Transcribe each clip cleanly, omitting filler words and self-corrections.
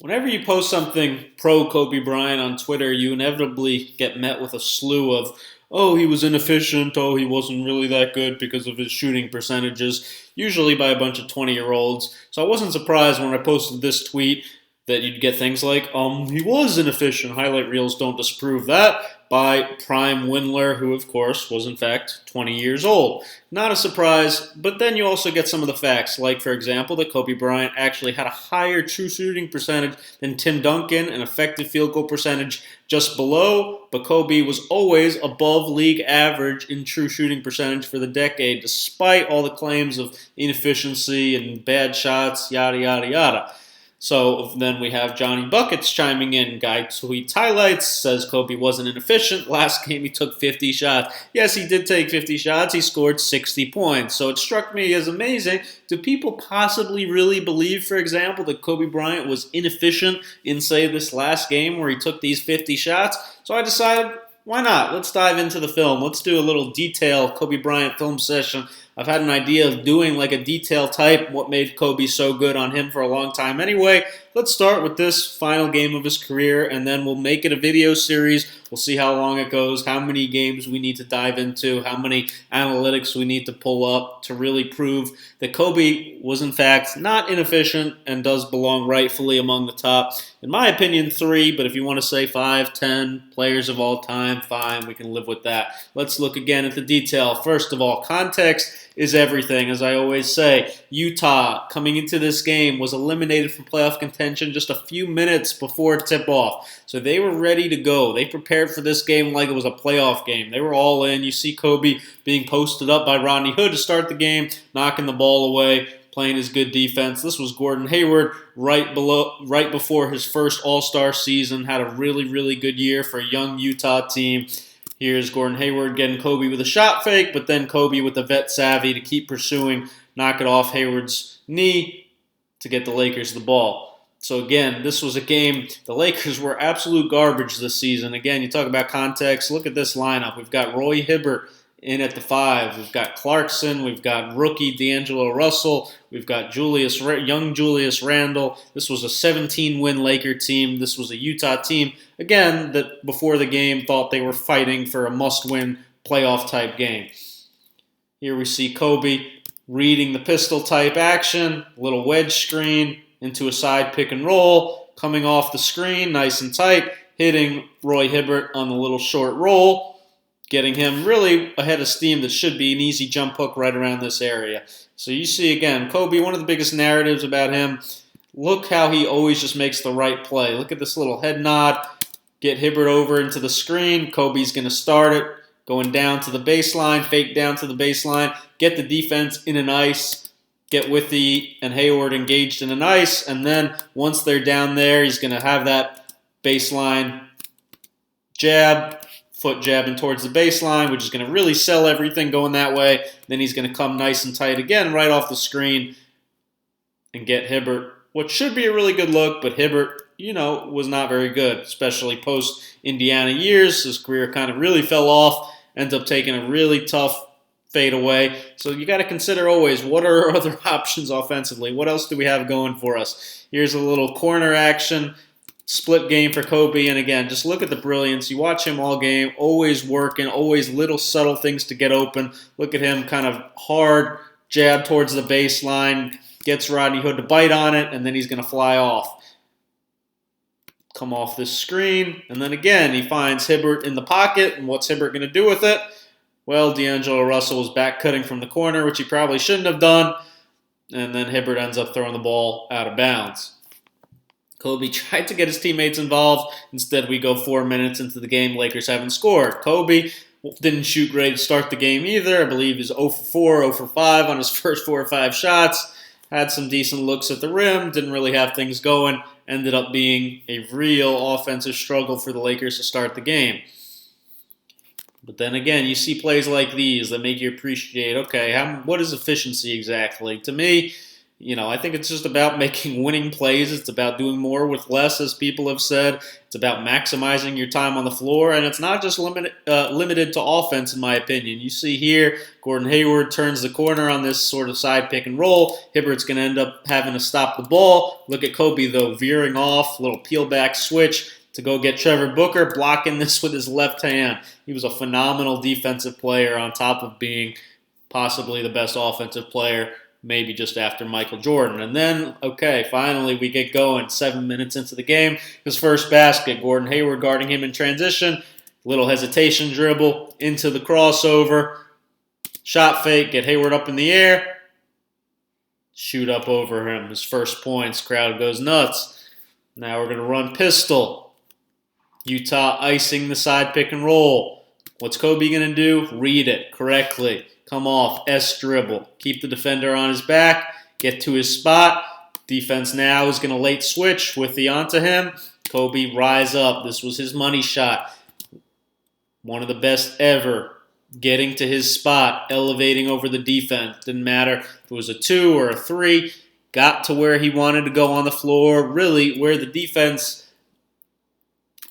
Whenever you post something pro Kobe Bryant on Twitter, you inevitably get met with a slew of, oh, he was inefficient, oh, he wasn't really that good because of his shooting percentages, usually by a bunch of 20-year-olds. So I wasn't surprised when I posted this tweet that you'd get things like, he was inefficient. Highlight reels don't disprove that, by Prime Windler, who, of course, was in fact 20 years old. Not a surprise, but then you also get some of the facts, like, for example, that Kobe Bryant actually had a higher true shooting percentage than Tim Duncan, an effective field goal percentage just below, but Kobe was always above league average in true shooting percentage for the decade, despite all the claims of inefficiency and bad shots, yada, yada, yada. So then we have Johnny Buckets chiming in. Guy tweets highlights, says Kobe wasn't inefficient. Last game he took 50 shots. Yes, he did take 50 shots. He scored 60 points. So it struck me as amazing. Do people possibly really believe, for example, that Kobe Bryant was inefficient in, say, this last game where he took these 50 shots? So I decided, why not? Let's dive into the film. Let's do a little detailed Kobe Bryant film session. I've had an idea of doing like a detail type, what made Kobe so good on him for a long time anyway. Let's start with this final game of his career, and then we'll make it a video series. We'll see how long it goes, how many games we need to dive into, how many analytics we need to pull up to really prove that Kobe was in fact not inefficient and does belong rightfully among the top, in my opinion, 3, but if you want to say 5, 10 players of all time, fine, we can live with that. Let's look again at the detail. First of all, context is everything. As I always say, Utah, coming into this game, was eliminated from playoff contention just a few minutes before tip-off. So they were ready to go. They prepared for this game like it was a playoff game. They were all in. You see Kobe being posted up by Rodney Hood to start the game, knocking the ball away, playing his good defense. This was Gordon Hayward right before his first All-Star season. Had a really, really good year for a young Utah team. Here's Gordon Hayward getting Kobe with a shot fake, but then Kobe with the vet savvy to keep pursuing, knock it off Hayward's knee to get the Lakers the ball. So again, this was a game, the Lakers were absolute garbage this season. Again, you talk about context, look at this lineup. We've got Roy Hibbert in at the 5. We've got Clarkson. We've got rookie D'Angelo Russell. We've got young Julius Randle. This was a 17-win Laker team. This was a Utah team, again, that before the game thought they were fighting for a must-win playoff-type game. Here we see Kobe reading the pistol-type action, little wedge screen into a side pick and roll, coming off the screen nice and tight, hitting Roy Hibbert on the little short roll, getting him really ahead of steam. That should be an easy jump hook right around this area. So you see, again, Kobe, one of the biggest narratives about him, look how he always just makes the right play. Look at this little head nod, get Hibbert over into the screen. Kobe's going to start it, going down to the baseline, fake down to the baseline, get the defense in an ice, get Withy and Hayward engaged in an ice, and then once they're down there, he's going to have that baseline jab, foot jabbing towards the baseline, which is going to really sell everything going that way. Then he's going to come nice and tight again right off the screen and get Hibbert. What should be a really good look, but Hibbert, was not very good, especially post-Indiana years. His career kind of really fell off, ends up taking a really tough fade away. So you got to consider always, what are our other options offensively? What else do we have going for us? Here's a little corner action. Split game for Kobe, and again, just look at the brilliance. You watch him all game, always working, always little subtle things to get open. Look at him kind of hard jab towards the baseline, gets Rodney Hood to bite on it, and then he's going to fly off. Come off this screen, and then again, he finds Hibbert in the pocket, and what's Hibbert going to do with it? Well, D'Angelo Russell was back cutting from the corner, which he probably shouldn't have done, and then Hibbert ends up throwing the ball out of bounds. Kobe tried to get his teammates involved. Instead, we go 4 minutes into the game. Lakers haven't scored. Kobe didn't shoot great to start the game either. I believe he's 0 for 4, 0 for 5 on his first 4 or 5 shots. Had some decent looks at the rim. Didn't really have things going. Ended up being a real offensive struggle for the Lakers to start the game. But then again, you see plays like these that make you appreciate, okay, what is efficiency exactly? To me, I think it's just about making winning plays. It's about doing more with less, as people have said. It's about maximizing your time on the floor, and it's not just limited to offense, in my opinion. You see here, Gordon Hayward turns the corner on this sort of side pick and roll. Hibbert's going to end up having to stop the ball. Look at Kobe, though, veering off, little peel back switch to go get Trevor Booker, blocking this with his left hand. He was a phenomenal defensive player on top of being possibly the best offensive player, maybe just after Michael Jordan. And then, okay, finally we get going. 7 minutes into the game, his first basket. Gordon Hayward guarding him in transition. Little hesitation dribble into the crossover. Shot fake, get Hayward up in the air. Shoot up over him. His first points, crowd goes nuts. Now we're going to run pistol. Utah icing the side pick and roll. What's Kobe going to do? Read it correctly. Come off, S dribble. Keep the defender on his back. Get to his spot. Defense now is going to late switch with the onto him. Kobe rise up. This was his money shot. One of the best ever. Getting to his spot, elevating over the defense. Didn't matter if it was a 2 or a 3. Got to where he wanted to go on the floor. Really, where the defense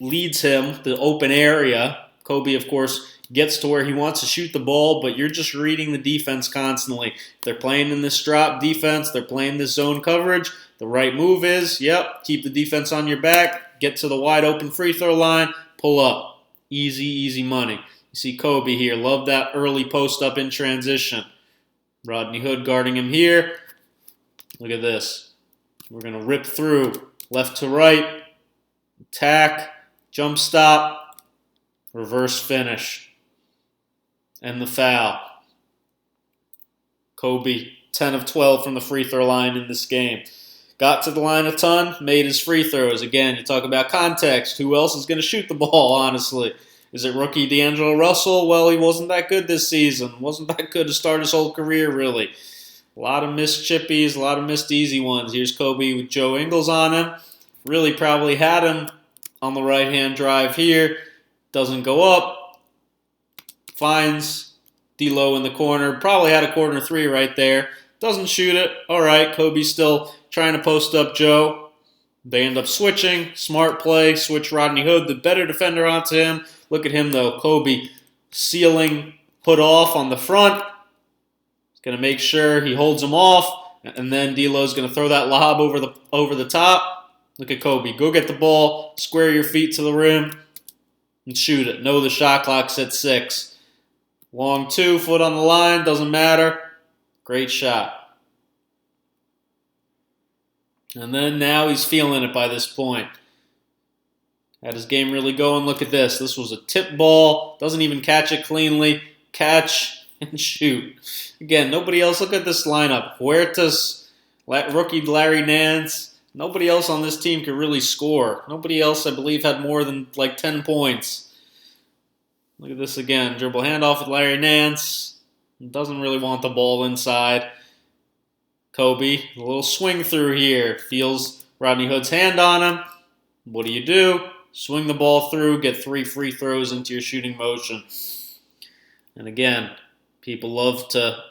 leads him, the open area. Kobe, of course, gets to where he wants to shoot the ball, but you're just reading the defense constantly. If they're playing in this drop defense, they're playing this zone coverage. The right move is, keep the defense on your back, get to the wide open free throw line, pull up. Easy, easy money. You see Kobe here. Love that early post up in transition. Rodney Hood guarding him here. Look at this. We're going to rip through left to right, attack, jump stop, reverse finish. And the foul. Kobe, 10 of 12 from the free throw line in this game. Got to the line a ton, made his free throws. Again, you talk about context. Who else is going to shoot the ball, honestly? Is it rookie D'Angelo Russell? Well, he wasn't that good this season. Wasn't that good to start his whole career, really. A lot of missed chippies, a lot of missed easy ones. Here's Kobe with Joe Ingles on him. Really probably had him on the right-hand drive here. Doesn't go up. Finds D'Lo in the corner. Probably had a corner 3 right there. Doesn't shoot it. All right, Kobe's still trying to post up Joe. They end up switching. Smart play. Switch Rodney Hood, the better defender, onto him. Look at him, though. Kobe sealing, put off on the front. He's going to make sure he holds him off. And then D'Lo's going to throw that lob over the top. Look at Kobe. Go get the ball. Square your feet to the rim. And shoot it. Know the shot clock's at 6. Long 2, foot on the line, doesn't matter. Great shot. And then now he's feeling it by this point. Had his game really going. Look at this. This was a tip ball. Doesn't even catch it cleanly. Catch and shoot. Again, nobody else. Look at this lineup. Huertas, rookie Larry Nance. Nobody else on this team could really score. Nobody else, I believe, had more than like 10 points. Look at this again. Dribble handoff with Larry Nance. Doesn't really want the ball inside. Kobe, a little swing through here. Feels Rodney Hood's hand on him. What do? Swing the ball through, get 3 free throws into your shooting motion. And again, people love to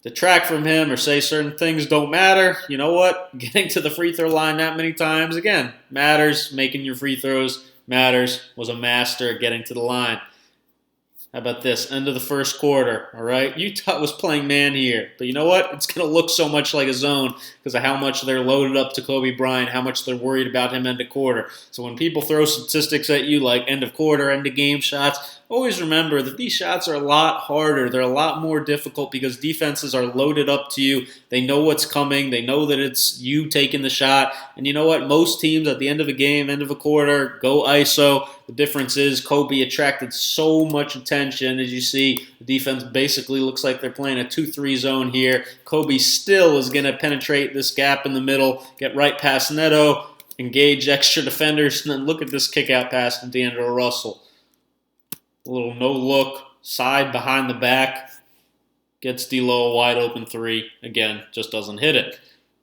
detract from him or say certain things don't matter. You know what? Getting to the free throw line that many times, again, matters. Making your free throws matters. Was a master at getting to the line. How about this? End of the first quarter, all right? Utah was playing man here. But you know what? It's going to look so much like a zone because of how much they're loaded up to Kobe Bryant, how much they're worried about him end of quarter. So when people throw statistics at you like end of quarter, end of game shots, always remember that these shots are a lot harder. They're a lot more difficult because defenses are loaded up to you. They know what's coming. They know that it's you taking the shot. And you know what? Most teams at the end of a game, end of a quarter, go ISO. The difference is Kobe attracted so much attention. As you see, the defense basically looks like they're playing a 2-3 zone here. Kobe still is going to penetrate this gap in the middle, get right past Neto, engage extra defenders, and then look at this kick-out pass to D'Angelo Russell. A little no-look, side behind the back, gets D'Lo a wide-open 3. Again, just doesn't hit it.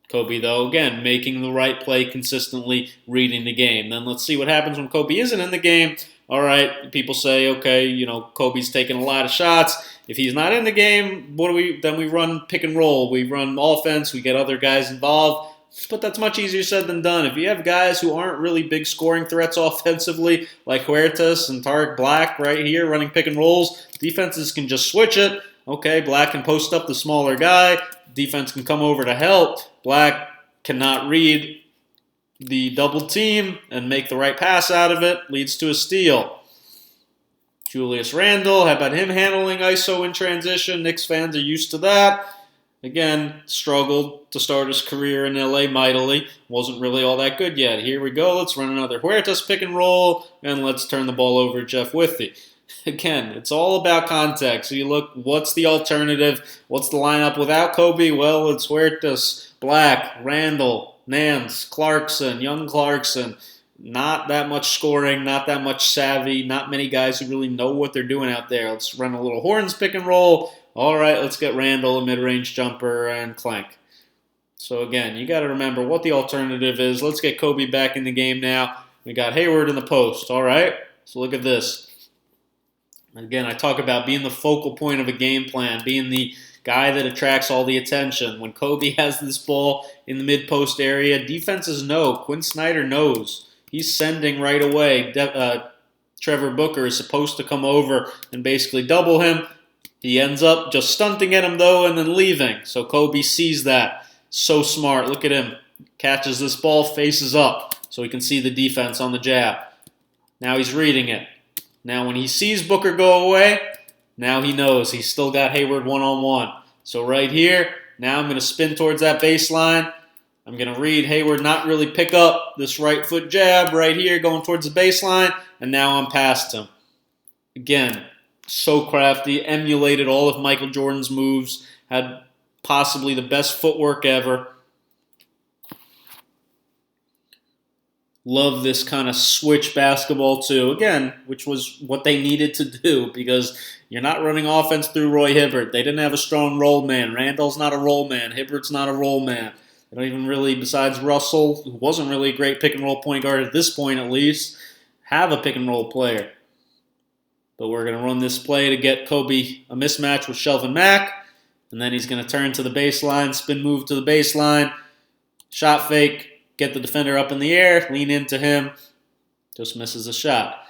Kobe, though, again, making the right play consistently, reading the game. Then let's see what happens when Kobe isn't in the game. All right, people say, okay, Kobe's taking a lot of shots. If he's not in the game, then we run pick and roll. We run offense. We get other guys involved. But that's much easier said than done. If you have guys who aren't really big scoring threats offensively, like Huertas and Tariq Black right here running pick and rolls, defenses can just switch it. Okay, Black can post up the smaller guy. Defense can come over to help. Black cannot read the double team and make the right pass out of it. Leads to a steal. Julius Randle, how about him handling ISO in transition? Knicks fans are used to that. Again, struggled to start his career in LA mightily. Wasn't really all that good yet. Here we go. Let's run another Huertas pick and roll, and let's turn the ball over to Jeff Withey. Again, it's all about context. So you look, what's the alternative? What's the lineup without Kobe? Well, it's Huertas, Black, Randle, Nance, Clarkson, young Clarkson. Not that much scoring, not that much savvy, not many guys who really know what they're doing out there. Let's run a little Horns pick and roll. All right, let's get Randle a mid-range jumper and clank. So again, you got to remember what the alternative is. Let's get Kobe back in the game now. We got Hayward in the post. All right, so look at this. Again, I talk about being the focal point of a game plan, being the guy that attracts all the attention. When Kobe has this ball in the mid-post area, defenses know. Quinn Snyder knows. He's sending right away. Trevor Booker is supposed to come over and basically double him. He ends up just stunting at him, though, and then leaving. So Kobe sees that. So smart. Look at him. Catches this ball, faces up, so he can see the defense on the jab. Now he's reading it. Now when he sees Booker go away, now he knows he's still got Hayward one-on-one. So right here, now I'm going to spin towards that baseline. I'm going to read Hayward not really pick up this right foot jab right here going towards the baseline, and now I'm past him. Again, so crafty, emulated all of Michael Jordan's moves, had possibly the best footwork ever. Love this kind of switch basketball too, again, which was what they needed to do because you're not running offense through Roy Hibbert. They didn't have a strong roll man. Randall's not a roll man. Hibbert's not a roll man. They don't even really, besides Russell, who wasn't really a great pick-and-roll point guard at this point at least, have a pick-and-roll player. But we're going to run this play to get Kobe a mismatch with Shelvin Mack. And then he's going to turn to the baseline, spin move to the baseline, shot fake, get the defender up in the air, lean into him, just misses a shot.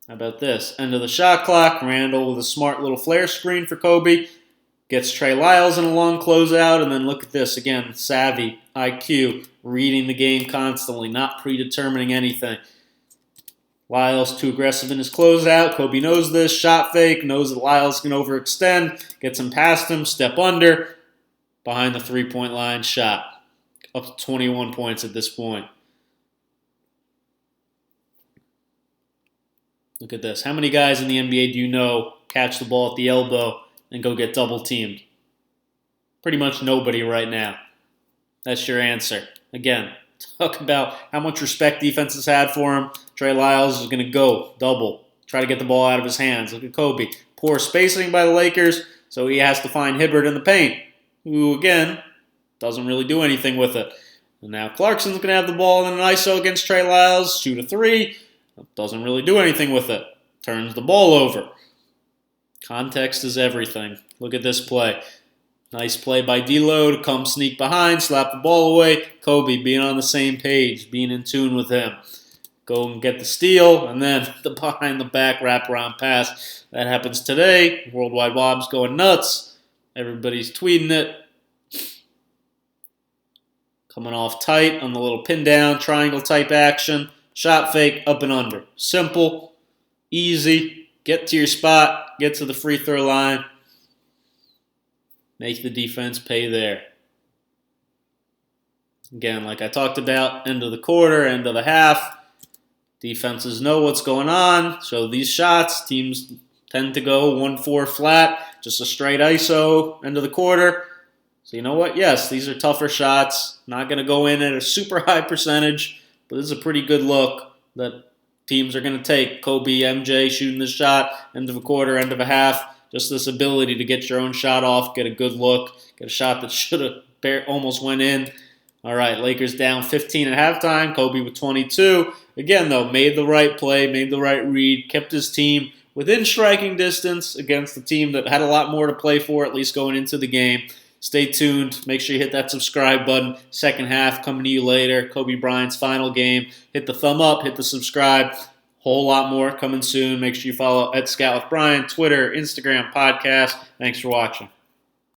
How about this? End of the shot clock. Randle with a smart little flare screen for Kobe. Gets Trey Lyles in a long closeout, and then look at this. Again, savvy, IQ, reading the game constantly, not predetermining anything. Lyles too aggressive in his closeout. Kobe knows this. Shot fake. Knows that Lyles can overextend. Gets him past him. Step under. Behind the three-point line. Shot. Up to 21 points at this point. Look at this. How many guys in the NBA do you know catch the ball at the elbow and go get double-teamed? Pretty much nobody right now. That's your answer. Again, talk about how much respect defenses had for him. Trey Lyles is going to go double, try to get the ball out of his hands. Look at Kobe. Poor spacing by the Lakers, so he has to find Hibbert in the paint, who, again, doesn't really do anything with it. And now Clarkson's going to have the ball in an ISO against Trey Lyles, shoot a three, doesn't really do anything with it. Turns the ball over. Context is everything. Look at this play. Nice play by D'Lo to come sneak behind, slap the ball away. Kobe being on the same page, being in tune with him. Go and get the steal, and then the behind-the-back wraparound pass. That happens today. Worldwide Wob's going nuts. Everybody's tweeting it. Coming off tight on the little pin-down, triangle-type action. Shot fake, up and under. Simple, easy. Get to your spot, get to the free throw line. Make the defense pay there. Again, like I talked about, end of the quarter, end of the half. Defenses know what's going on. So these shots, teams tend to go 1-4 flat, just a straight ISO, end of the quarter. So you know what? Yes, these are tougher shots. Not going to go in at a super high percentage, but this is a pretty good look that teams are going to take. Kobe, MJ shooting the shot, end of a quarter, end of a half. Just this ability to get your own shot off, get a good look, get a shot that should have almost went in. All right, Lakers down 15 at halftime. Kobe with 22. Again, though, made the right play, made the right read, kept his team within striking distance against the team that had a lot more to play for, at least going into the game. Stay tuned. Make sure you hit that subscribe button. Second half coming to you later. Kobe Bryant's final game. Hit the thumb up, hit the subscribe. Whole lot more coming soon. Make sure you follow at ScoutWithBryan, Twitter, Instagram, podcast. Thanks for watching.